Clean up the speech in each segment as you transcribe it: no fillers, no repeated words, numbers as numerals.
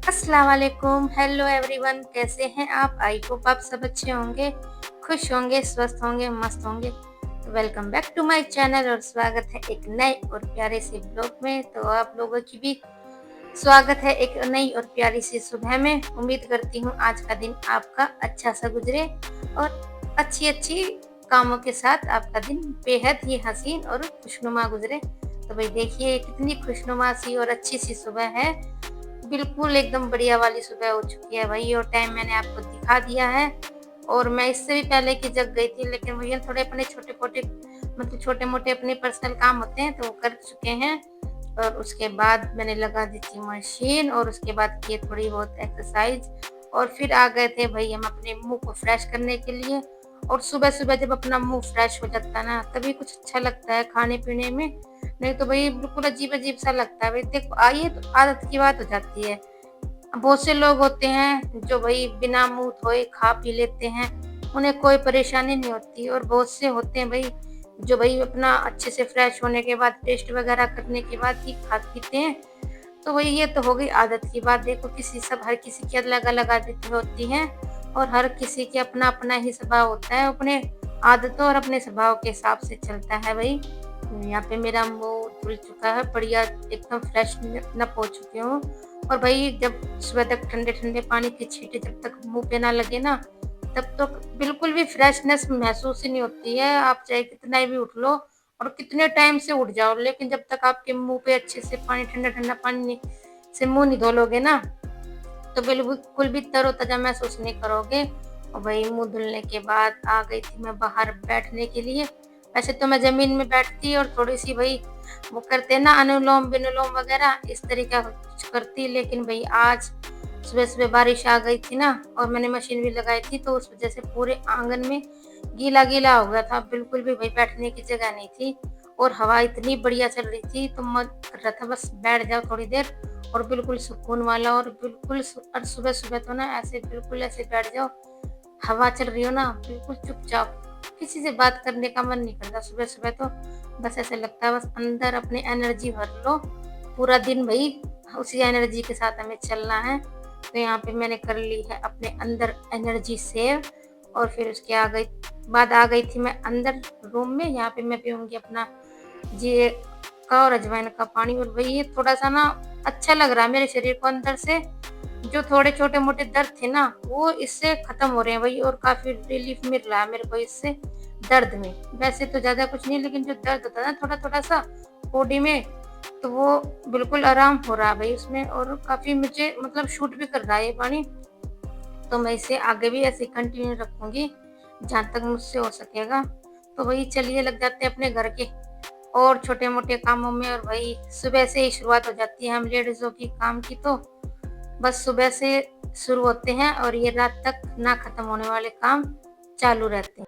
अस्सलाम वालेकुम, hello everyone, कैसे हैं आप? आई होप आप सब अच्छे होंगे, खुश होंगे, स्वस्थ होंगे, मस्त होंगे। तो welcome back to my channel और स्वागत है एक नए और प्यारे से ब्लॉग में। तो आप लोगों की भी स्वागत है एक नई और प्यारी सी सुबह में। उम्मीद करती हूँ आज का दिन आपका अच्छा सा गुजरे और अच्छी-अच्छी कामों के साथ आपका दिन बेहद ही हसीन और खुशनुमा गुजरे। तो भाई देखिए कितनी खुशनुमा सी और अच्छी सी सुबह है। बिल्कुल एकदम बढ़िया वाली सुबह हो चुकी है भाई और टाइम मैंने आपको दिखा दिया है। और मैं इससे भी पहले की जग गई थी, लेकिन भैया थोड़े अपने छोटे-मोटे अपने पर्सनल काम होते हैं तो वो कर चुके हैं। और उसके बाद मैंने लगा दी थी मशीन और उसके बाद किए थोड़ी बहुत एक्सरसाइज और फिर आ गए थे भाई हम अपने मुँह को फ्रेश करने के लिए। और सुबह-सुबह जब अपना मुँह फ्रेश हो जाता है ना, तभी कुछ अच्छा लगता है खाने-पीने में। नहीं तो भई बिल्कुल अजीब-अजीब सा लगता है। भई देखो ये तो आदत की बात हो जाती है। बहुत से लोग होते हैं जो भई बिना मुँह धोए खा पी लेते हैं, उन्हें कोई परेशानी नहीं होती। और बहुत से होते हैं भई जो भई अपना अच्छे से फ्रेश होने के बाद टेस्ट वगैरह करने के बाद ही खा पीते हैं। तो वही ये तो हो गई आदत की बात। देखो हर किसी की अलग-अलग आदतें होती हैं और हर किसी के अपना-अपना ही स्वभाव होता है। अपने आदतों और अपने स्वभाव के हिसाब से चलता है भई। यहाँ पे मेरा मुँह धुल चुका है, बढ़िया एकदम फ्रेश न नप हो चुकी हूँ। और भई जब सुबह तक ठंडे-ठंडे पानी के छींटे जब तक मुँह पे ना लगे ना, तब तक बिल्कुल भी फ्रेशनेस महसूस ही नहीं होती है। आप चाहे कितना भी उठ लो और कितने टाइम से उठ जाओ, लेकिन जब तक आपके मुँह पे अच्छे से पानी ठंडा-ठंडा पानी नहीं से मुँह नहीं धो लोगे ना, तो बिल्कुल भी तरोताज़ा महसूस नहीं करोगे। और वही मुँह धुलने के बाद आ गई थी मैं बाहर बैठने के लिए। वैसे तो मैं ज़मीन में बैठती और थोड़ी-सी भई वो करते हैं ना अनुलोम-विलोम वगैरह, इस तरीका का कुछ करती, लेकिन भई आज सुबह-सुबह बारिश आ गई थी ना और मैंने मशीन भी लगाई थी, तो उस वज़ह से पूरे आँगन में गीला-गीला हो गया था। बिल्कुल भी भई बैठने की जगह नहीं थी और हवा इतनी बढ़िया चल रही थी, तो मन कर रहा था बस बैठ जाओ थोड़ी देर और बिल्कुल सुकून वाला। और बिल्कुल और सुबह-सुबह तो ना ऐसे बिल्कुल ऐसे बैठ जाओ, हवा चल रही हो ना, बिल्कुल चुपचाप, किसी से बात करने का मन नहीं करता सुबह-सुबह तो। बस ऐसा लगता है बस अंदर अपनी एनर्जी भर लो, पूरा दिन भई उसी एनर्जी के साथ हमें चलना है। तो यहाँ पे मैंने कर ली है अपने अंदर एनर्जी सेव और फिर उसके आ गई थी मैं अंदर रूम में। यहाँ पे मैं पीऊँगी अपना जीरे का और अजवाइन का पानी और वही थोड़ा-सा ना अच्छा लग रहा है मेरे शरीर को अंदर से। जो थोड़े छोटे-मोटे दर्द थे ना, वो इससे खत्म हो रहे हैं भई और काफ़ी रिलीफ मिल रहा है मेरे को इससे दर्द में। वैसे तो ज़्यादा कुछ नहीं, लेकिन जो दर्द होता है ना थोड़ा-थोड़ा सा बॉडी में, तो वो बिल्कुल आराम हो रहा है भई उसमें और काफ़ी मुझे मतलब सूट भी कर रहा है ये पानी। तो मैं इसे आगे भी ऐसे कंटिन्यू रखूँगी, जहाँ तक मुझसे हो सकेगा। तो वही चलिए लग जाते हैं अपने घर के और छोटे-मोटे कामों में। और वही सुबह से ही शुरुआत हो जाती है हम लेडीज़ों की काम की, तो बस सुबह से शुरू होते हैं और ये रात तक ना खत्म होने वाले काम चालू रहते हैं।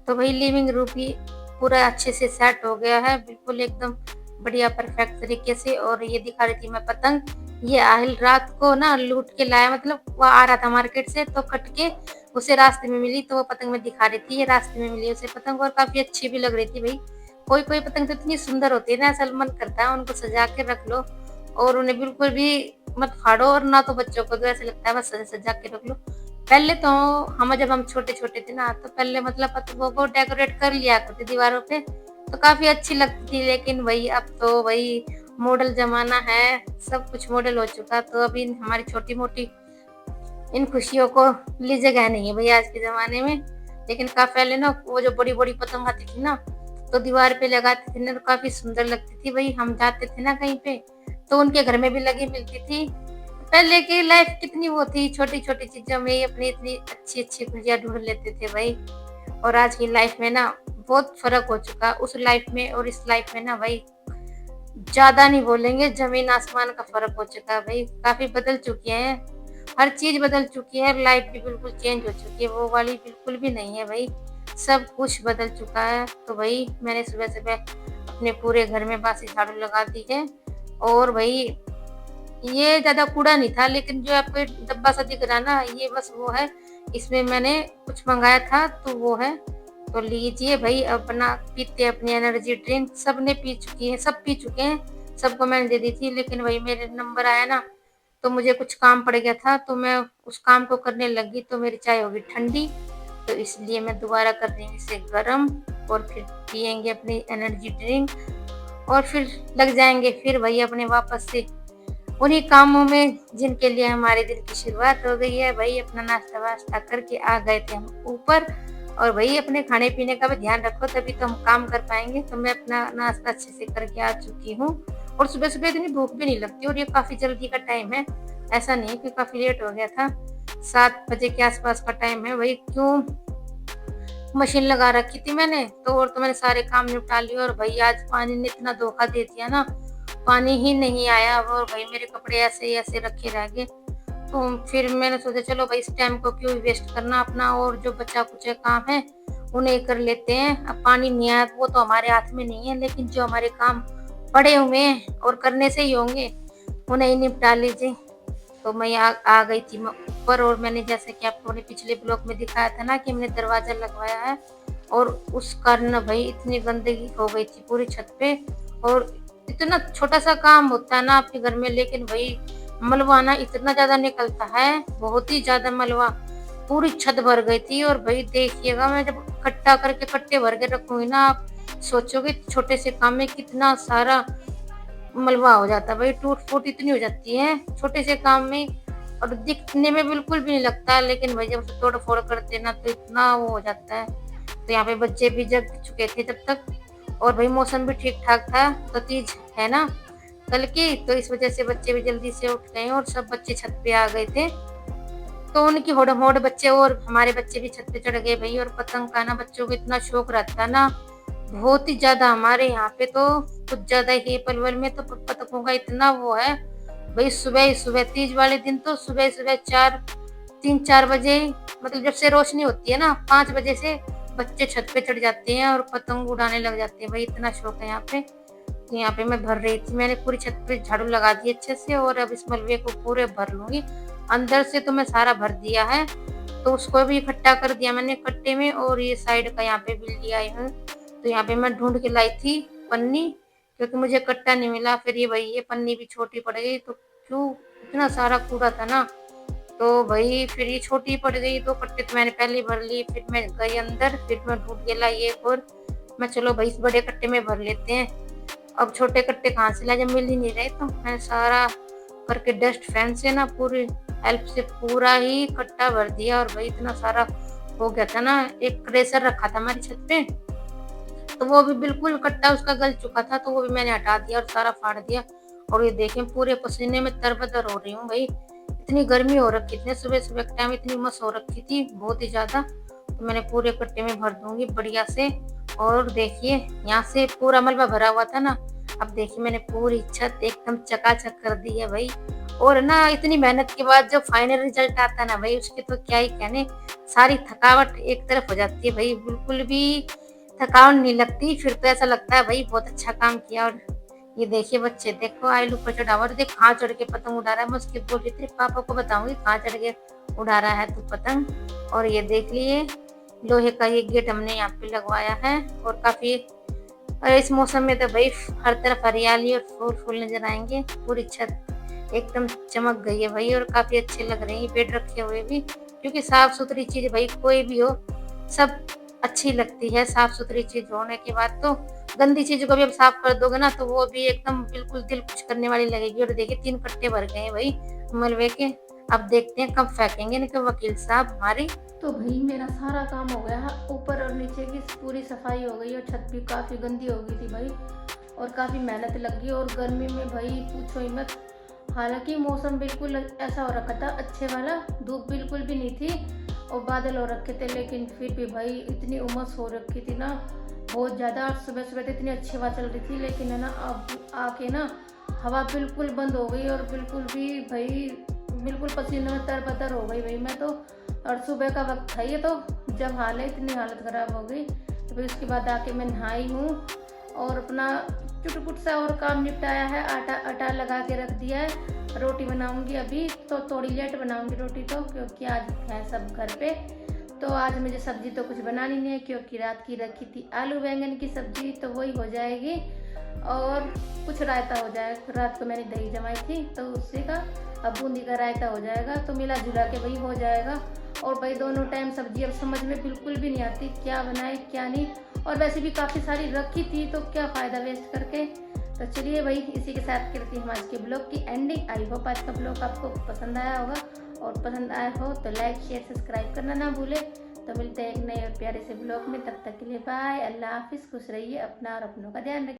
तो वही लिविंग रूम भी पूरा अच्छे से सेट हो गया है, बिल्कुल एकदम बढ़िया परफेक्ट तरीके से। और ये दिखा रही थी मैं पतंग, ये आहिल रात को ना लूट के लाया, मतलब वो आ रहा था मार्केट से तो कट के उसे रास्ते में मिली, तो वो पतंग मैं दिखा रही थी, ये रास्ते में मिली उसे पतंग और काफ़ी अच्छी भी लग रही थी भई। कोई-कोई पतंग तो इतनी सुंदर होती है ना, ऐसा मन करता है उनको सजा के रख लो और उन्हें बिल्कुल भी मत फाड़ो और ना तो बच्चों को दो, ऐसा लगता है बस सजा के रख लो। पहले तो हम जब हम छोटे-छोटे थे ना, तो पहले मतलब पतंगों को डेकोरेट कर लिया करते दीवारों पे, तो काफ़ी अच्छी लगती थी। लेकिन वही अब तो वही मॉडल ज़माना है, सब कुछ मॉडल हो चुका, तो अभी हमारी छोटी-मोटी इन खुशियों को ली जगह नहीं है भई आज के ज़माने में। लेकिन पहले ना वो जो बड़ी-बड़ी पतंग आती थी ना, तो दीवार पे लगाते थे ना तो काफ़ी सुंदर लगती थी भई। हम जाते थे ना कहीं पे, तो उनके घर में भी लगी मिलती थी। पहले की लाइफ कितनी वो थी, छोटी छोटी चीजों में ही अपनी इतनी अच्छी अच्छी खुशियां ढूंढ लेते थे भाई। और आज की लाइफ में ना बहुत फर्क हो चुका, उस लाइफ में और इस लाइफ में ना भाई ज्यादा नहीं बोलेंगे, जमीन आसमान का फर्क हो चुका है भाई। काफी बदल चुकी है, हर चीज बदल चुकी है, लाइफ भी बिल्कुल चेंज हो चुकी है, वो वाली बिल्कुल भी नहीं है भाई। सब कुछ बदल चुका है। तो भाई मैंने सुबह सुबह अपने पूरे घर में बासी झाड़ू लगा दी है। और भाई ये ज्यादा कूड़ा नहीं था, लेकिन जो आपको डब्बा सा दिख रहा ना, ये बस वो है, इसमें मैंने कुछ मंगाया था तो वो है। तो लीजिए भाई, अपना पीते अपनी एनर्जी ड्रिंक। सबने पी चुकी है, सब पी चुके हैं, सबको मैंने दे दी थी। लेकिन भाई मेरे नंबर आया ना, तो मुझे कुछ काम पड़ गया था, तो मैं उस काम को करने लगी तो मेरी चाय होगी ठंडी। तो इसलिए मैं दोबारा कर रही हूँ इसे गर्म, और फिर पियेंगे अपनी एनर्जी ड्रिंक, और फिर लग जाएंगे फिर भाई अपने वापस से उन्हीं कामों में जिनके लिए हमारे दिन की शुरुआत हो गई है। भाई अपना नाश्ता वास्ता करके आ गए थे हम ऊपर। और भाई अपने खाने पीने का भी ध्यान रखो, तभी तो हम काम कर पाएंगे। तो मैं अपना नाश्ता अच्छे से करके आ चुकी हूँ। और सुबह सुबह इतनी भूख भी नहीं लगती, और ये काफी जल्दी का टाइम है, ऐसा नहीं है कि काफी लेट हो गया था। 7 बजे के आसपास का टाइम है भाई। क्यों, मशीन लगा रखी थी मैंने तो, और तो मैंने सारे काम निपटा लिए। और भाई आज पानी ने इतना धोखा दे दिया ना, पानी ही नहीं आया, और भाई मेरे कपड़े ऐसे ही ऐसे रखे रह गए। तो फिर मैंने सोचा चलो भाई इस टाइम को क्यों वेस्ट करना अपना, और जो बचा कुछ काम है उन्हें कर लेते हैं। अब पानी नहीं आया वो तो हमारे हाथ में नहीं है, लेकिन जो हमारे काम पड़े हुए हैं और करने से ही होंगे, उन्हें ही निपटा लीजिए। तो मैं आ गई थी ऊपर। और मैंने जैसे कि आपको अपने पिछले ब्लॉग में दिखाया था ना कि मैंने दरवाजा लगवाया है, और उस कारण भाई इतनी गंदगी हो गई थी पूरी छत पे। और इतना छोटा सा काम होता है ना आपके घर में, लेकिन भाई मलबा ना इतना ज्यादा निकलता है, बहुत ही ज्यादा मलबा, पूरी छत भर गई थी। और भाई देखिएगा, मैं जब इकट्ठा करके कट्टे भर के रखूंगी ना, आप सोचोगे छोटे से काम में कितना सारा मलबा हो जाता है भाई। टूट फूट इतनी हो जाती है छोटे से काम में, और दिखने में बिल्कुल भी नहीं लगता, लेकिन भाई जब तोड़ फोड़ करते ना तो इतना वो हो जाता है। तो यहाँ पे बच्चे भी जग चुके थे जब तक, और भाई मौसम भी ठीक ठाक था, तो तीज है ना कल की, तो इस वजह से बच्चे भी जल्दी से उठ गए और सब बच्चे छत पे आ गए थे। तो उनकी होड़ होड़ बच्चे और हमारे बच्चे भी छत पे चढ़ गए भाई। और पतंग का ना बच्चों को इतना शौक रहता है ना, बहुत ही ज्यादा। हमारे यहाँ पे तो कुछ ज्यादा ही, पलवल में तो पतंगों का इतना वो है भाई। सुबह ही सुबह तीज वाले दिन तो सुबह सुबह 3-4 बजे, मतलब जब से रोशनी होती है ना 5 बजे से बच्चे छत पे चढ़ जाते हैं और पतंग उड़ाने लग जाते हैं भाई। इतना शौक है यहाँ पे। तो यहाँ पे मैं भर रही थी, मैंने पूरी छत पे झाड़ू लगा दी अच्छे से, और अब इस मलबे को पूरे भर लूंगी। अंदर से तो मैं सारा भर दिया है, तो उसको भी इकट्ठा कर दिया मैंने कट्टे में। और ये साइड का यहाँ पे बिल्ली आई हूँ, तो यहाँ पे मैं ढूंढ के लाई थी पन्नी, क्योंकि मुझे कट्टा नहीं मिला। फिर ये भाई ये पन्नी भी छोटी पड़ गई, तो क्यों, इतना सारा कूड़ा था ना, तो भाई फिर ये छोटी पड़ गई। तो कट्टे तो मैंने पहले भर ली, फिर मैं गई अंदर, फिर मैं ढूंढ के लाई एक और। मैं चलो भाई इस बड़े कट्टे में भर लेते हैं, अब छोटे कट्टे कहाँ से लाए, जब मिल ही नहीं रहे। तो मैं सारा करके डस्ट फैन से ना पूरी हेल्प से पूरा ही कट्टा भर दिया। और भाई इतना सारा हो गया था ना, एक क्रेशर रखा था हमारी छत पे, तो वो भी बिल्कुल कट्टा उसका गल चुका था, तो वो भी मैंने हटा दिया और सारा फाड़ दिया। और ये देखें पूरे पसीने में तरबतर हो रही हूँ भाई, इतनी गर्मी हो रखी थी सुबह सुबह के टाइम, इतनी मस हो रखी थी बहुत ही ज्यादा। तो मैंने पूरे कट्टे में भर दूंगी बढ़िया से। और देखिए यहाँ से पूरा मलबा भरा हुआ था ना, अब देखिए मैंने पूरी छत एकदम चकाचक कर दी है भाई। और ना इतनी मेहनत के बाद जो फाइनल रिजल्ट आता है ना भाई, उसके तो क्या ही कहने, सारी थकावट एक तरफ हो जाती है भाई, बिल्कुल भी थकावट नहीं लगती। फिर तो ऐसा लगता है भाई बहुत अच्छा काम किया। और ये देखिए बच्चे, देखो आइलू पर चढ़ा हुआ, देख कहाँ चढ़ के पतंग उड़ा रहा है। मैं उसके बोल रही थी पापा को बताऊंगी कहाँ चढ़ के उड़ा रहा है तू पतंग। और ये देख लिए लोहे का ये गेट हमने यहाँ पे लगवाया है, और काफी, और इस मौसम में तो भाई हर तरफ हरियाली और फूल फूल नजर आएंगे। पूरी छत एकदम चमक गई है भाई, और काफी अच्छे लग रहे हैं बेड रखे हुए भी, क्योंकि साफ सुथरी चीज भाई कोई भी हो सब अच्छी लगती है। साफ सुथरी चीज होने के बाद तो गंदी चीज को भी अब साफ कर दोगे ना, तो वो भी एकदम बिल्कुल दिल खुश करने वाली लगेगी। और देखिए 3 कट्टे भर गए हैं भाई मलबे के, अब देखते हैं कब फेंकेंगे इनके वकील साहब हमारी। तो भाई मेरा सारा काम हो गया है, ऊपर और नीचे की पूरी सफाई हो गई, और छत भी काफ़ी गंदी हो गई थी भाई, और काफ़ी मेहनत लग गई। और गर्मी में भाई पूछो ही मत, हालांकि मौसम बिल्कुल ऐसा हो रखा था अच्छे वाला, धूप बिल्कुल भी नहीं थी और बादल हो रखे थे, लेकिन फिर भी भाई इतनी उमस हो रखी थी ना बहुत ज़्यादा। सुबह सुबह तो इतनी अच्छी हवा चल रही थी, लेकिन है ना अब आके ना हवा बिल्कुल बंद हो गई और बिल्कुल भी भाई बिल्कुल पसीने में तरबतर हो गई भाई मैं तो। और सुबह का वक्त था ये तो, जब इतनी हालत ख़राब हो गई। तो फिर उसके बाद आके मैं नहाई हूँ और अपना चुटपुट सा और काम निपटाया है। आटा लगा के रख दिया है। रोटी बनाऊंगी अभी, तो थोड़ी लेट बनाऊंगी रोटी तो, क्योंकि आज है सब घर पे। तो आज मुझे सब्जी तो कुछ बनानी नहीं है, क्योंकि रात की रखी थी आलू बैंगन की सब्जी, तो वही हो जाएगी। और कुछ रायता हो जाएगा, रात को मैंने दही जमाई थी तो उससे का अब बूंदी का रायता हो जाएगा, तो मिला जुला के वही हो जाएगा। और भाई दोनों टाइम सब्जी अब समझ में बिल्कुल भी नहीं आती क्या बनाए क्या नहीं, और वैसे भी काफ़ी सारी रखी थी तो क्या फ़ायदा वेस्ट करके। तो चलिए भाई, इसी के साथ करती हूँ आज के ब्लॉग की एंडिंग। आई होप आज का ब्लॉग आपको पसंद आया होगा, और पसंद आया हो तो लाइक शेयर सब्सक्राइब करना ना भूले। तो मिलते हैं एक नए और प्यारे से ब्लॉग में, तब तक के लिए बाय, अल्लाह हाफिज़, खुश रहिए, अपना और अपनों का ध्यान रखिए।